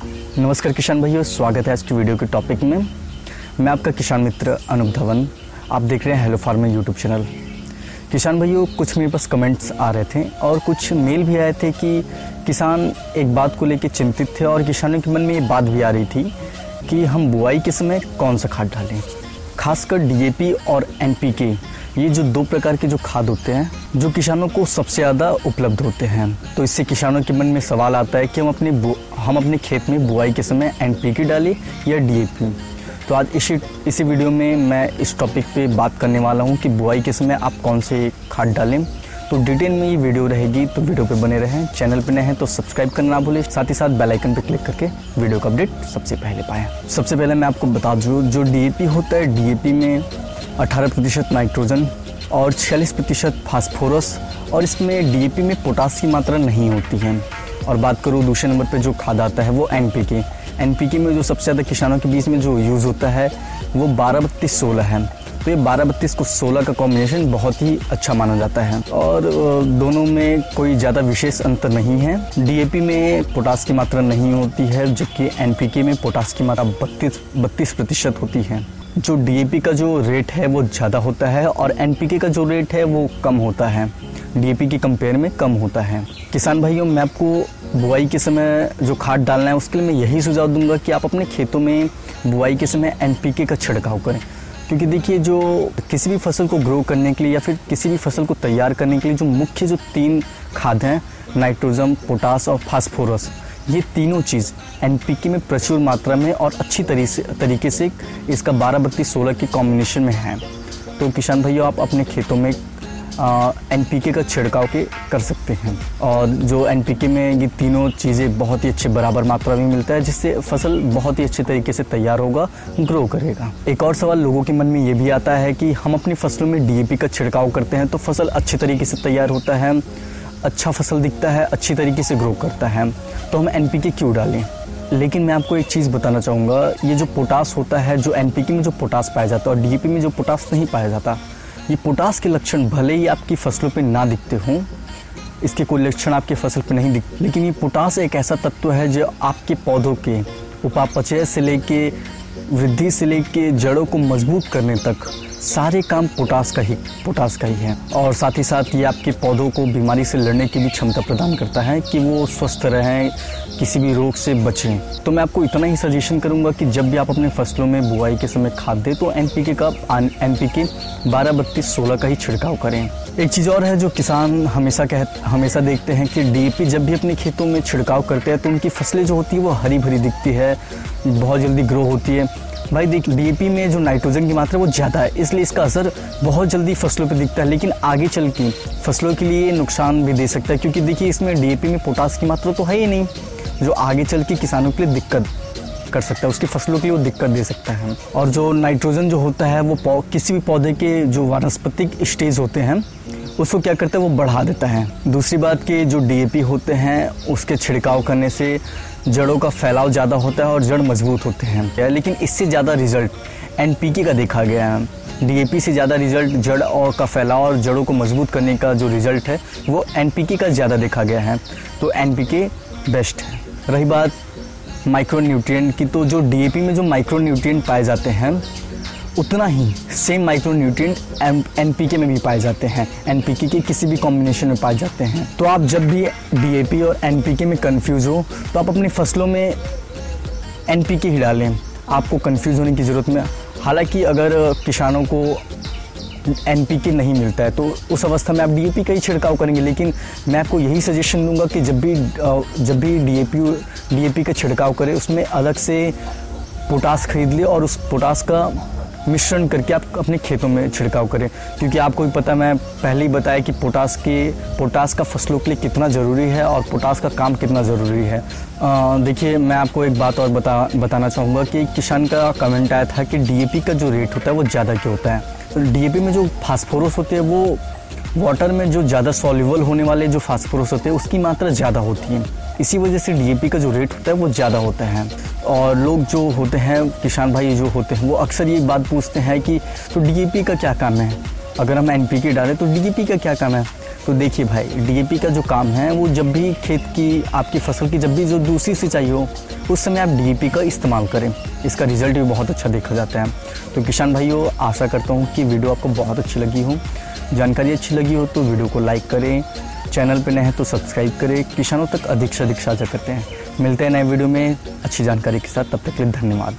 नमस्कार किसान भाइयों, स्वागत है आज की वीडियो के टॉपिक में। मैं आपका किसान मित्र अनूप धवन। आप देख रहे हैं हेलो फार्मिंग यूट्यूब चैनल। किसान भाइयों, कुछ मेरे पास कमेंट्स आ रहे थे और कुछ मेल भी आए थे कि किसान एक बात को लेकर चिंतित थे और किसानों के मन में ये बात भी आ रही थी कि हम बुआई के समय कौन सा खाद डालें। खासकर डीएपी और एनपीके, ये जो दो प्रकार के जो खाद होते हैं जो किसानों को सबसे ज़्यादा उपलब्ध होते हैं। तो इससे किसानों के मन में सवाल आता है कि हम अपने खेत में बुआई के समय एनपीके डालें या डीएपी। तो आज इसी वीडियो में मैं इस टॉपिक पे बात करने वाला हूँ कि बुआई के समय आप कौन से खाद डालें। तो डिटेल में ये वीडियो रहेगी, तो वीडियो पे बने रहें। चैनल पे नए हैं तो सब्सक्राइब करना ना भूलें, साथ ही साथ बेल आइकन पे क्लिक करके वीडियो का अपडेट सबसे पहले पाएँ। सबसे पहले मैं आपको बता दूँ, जो डीएपी होता है, डीएपी में 18% नाइट्रोजन और 46% फास्फोरस, और इसमें डीएपी में पोटास की मात्रा नहीं होती है। और बात करूँ दूसरे नंबर पे जो खाद आता है वो एनपीके। एनपीके में जो सबसे ज़्यादा किसानों के बीच में जो यूज़ होता है वो 12-32-16 है। तो ये 12-32 को 16 का कॉम्बिनेशन बहुत ही अच्छा माना जाता है और दोनों में कोई ज़्यादा विशेष अंतर नहीं है। डीएपी में पोटास की मात्रा नहीं होती है, जबकि एनपीके में पोटास की मात्रा 32% होती है। जो डीएपी का जो रेट है वो ज़्यादा होता है और एनपीके का जो रेट है वो कम होता है, डीएपी के कंपेयर में कम होता है। किसान भाइयों, मैं आपको बुआई के समय जो खाद डालना है उसके लिए मैं यही सुझाव दूंगा कि आप अपने खेतों में बुआई के समय एनपीके का छिड़काव करें। क्योंकि देखिए, जो किसी भी फसल को ग्रो करने के लिए या फिर किसी भी फसल को तैयार करने के लिए जो मुख्य जो 3 खाद हैं, नाइट्रोजन, पोटास और फास्फोरस, ये तीनों चीज़ एनपीके में प्रचुर मात्रा में और अच्छी तरीके से इसका 12-32-16 के कॉम्बिनेशन में है। तो किसान भाइयों, आप अपने खेतों में एनपीके का छिड़काव कर सकते हैं। और जो एनपीके में ये तीनों चीज़ें बहुत ही अच्छे बराबर मात्रा में मिलता है, जिससे फसल बहुत ही अच्छे तरीके से तैयार होगा, ग्रो करेगा। एक और सवाल लोगों के मन में ये भी आता है कि हम अपनी फसलों में डीएपी का छिड़काव करते हैं तो फसल अच्छे तरीके से तैयार होता है, अच्छा फसल दिखता है, अच्छी तरीके से ग्रो करता है, तो हम एनपीके क्यों डालें। लेकिन मैं आपको एक चीज़ बताना चाहूँगा, ये जो पोटास होता है, जो एनपीके में जो पोटास पाया जाता है और डीएपी में जो पोटास नहीं पाया जाता, ये पोटास के लक्षण भले ही आपकी फसलों पे ना दिखते हों, इसके कोई लक्षण आपकी फसल पे नहीं दिखते, लेकिन ये पोटास एक ऐसा तत्व है जो आपके पौधों के उपापचय से लेके वृद्धि से लेके जड़ों को मजबूत करने तक सारे काम पोटास का ही है। और साथ ही साथ ये आपके पौधों को बीमारी से लड़ने की भी क्षमता प्रदान करता है कि वो स्वस्थ रहें, किसी भी रोग से बचें। तो मैं आपको इतना ही सजेशन करूंगा कि जब भी आप अपने फसलों में बुआई के समय खाद दें तो एनपीके 12-32-16 का ही छिड़काव करें। एक चीज़ और है जो किसान हमेशा देखते हैं कि डीएपी जब भी अपने खेतों में छिड़काव करते हैं तो उनकी फसलें जो होती है वो हरी भरी दिखती है, बहुत जल्दी ग्रो होती है। भाई देखिए, डीएपी में जो नाइट्रोजन की मात्रा वो ज़्यादा है, इसलिए इसका असर बहुत जल्दी फसलों पे दिखता है, लेकिन आगे चल के फसलों के लिए नुकसान भी दे सकता है। क्योंकि देखिए, इसमें डीएपी में पोटास की मात्रा तो है ही नहीं, जो आगे चल के किसानों के लिए दिक्कत कर सकता है, उसकी फसलों के लिए वो दिक्कत दे सकता है। और जो नाइट्रोजन जो होता है वो किसी भी पौधे के जो वानस्पतिक स्टेज होते हैं उसको क्या करता है, वो बढ़ा देता है। दूसरी बात कि जो डीएपी होते हैं उसके छिड़काव करने से जड़ों का फैलाव ज़्यादा होता है और जड़ मजबूत होते हैं, लेकिन इससे ज़्यादा रिजल्ट एनपीके का देखा गया है। डीएपी से ज़्यादा रिजल्ट जड़ और का फैलाव और जड़ों को मजबूत करने का जो रिजल्ट है वो एनपीके का ज़्यादा देखा गया है। तो एनपीके बेस्ट है। रही बात माइक्रो न्यूट्रिएंट की, तो जो डीएपी में जो माइक्रो न्यूट्रिएंट पाए जाते हैं उतना ही सेम माइक्रो न्यूट्रिएंट एनपीके में भी पाए जाते हैं, एनपीके के किसी भी कॉम्बिनेशन में पाए जाते हैं। तो आप जब भी डीएपी और एनपीके में कंफ्यूज हो तो आप अपनी फसलों में एनपीके ही डालें, आपको कंफ्यूज होने की ज़रूरत में। हालांकि अगर किसानों को एनपीके नहीं मिलता है तो उस अवस्था में आप डीएपी का ही छिड़काव करेंगे, लेकिन मैं आपको यही सजेशन दूंगा कि जब भी डीएपी का छिड़काव करें उसमें अलग से पोटास खरीद ले और उस पोटास का मिश्रण करके आप अपने खेतों में छिड़काव करें। क्योंकि आपको भी पता, मैं पहले ही बताया कि पोटास का फसलों के लिए कितना ज़रूरी है और पोटास का काम कितना ज़रूरी है। देखिए, मैं आपको एक बात और बताना चाहूँगा कि किसान का कमेंट आया था कि डीएपी का जो रेट होता है वो ज़्यादा क्यों होता है। तो डीएपी में जो फास्फोरस होते हैं वो वाटर में जो ज़्यादा सॉल्युबल होने वाले जो फास्फोरस होते हैं उसकी मात्रा ज़्यादा होती है, इसी वजह से डीएपी का जो रेट होता है वो ज़्यादा होता है। और लोग जो होते हैं, किसान भाई जो होते हैं, वो अक्सर ये बात पूछते हैं कि तो डीएपी का क्या काम है, अगर हम एनपीके डालें तो डीएपी का क्या काम है। तो देखिए भाई, डीएपी का जो काम है वो जब भी खेत की आपकी फसल की जब भी जो दूसरी सिंचाई हो उस समय आप डीएपी का इस्तेमाल करें, इसका रिजल्ट भी बहुत अच्छा देखा जाता है। तो किसान भाइयों, आशा करता हूँ कि वीडियो आपको बहुत अच्छी लगी हो, जानकारी अच्छी लगी हो तो वीडियो को लाइक करें, चैनल पर नए हैं तो सब्सक्राइब करें, किसानों तक अधिक से अधिक साझा करते हैं। मिलते हैं नए वीडियो में अच्छी जानकारी के साथ, तब तक के लिए धन्यवाद।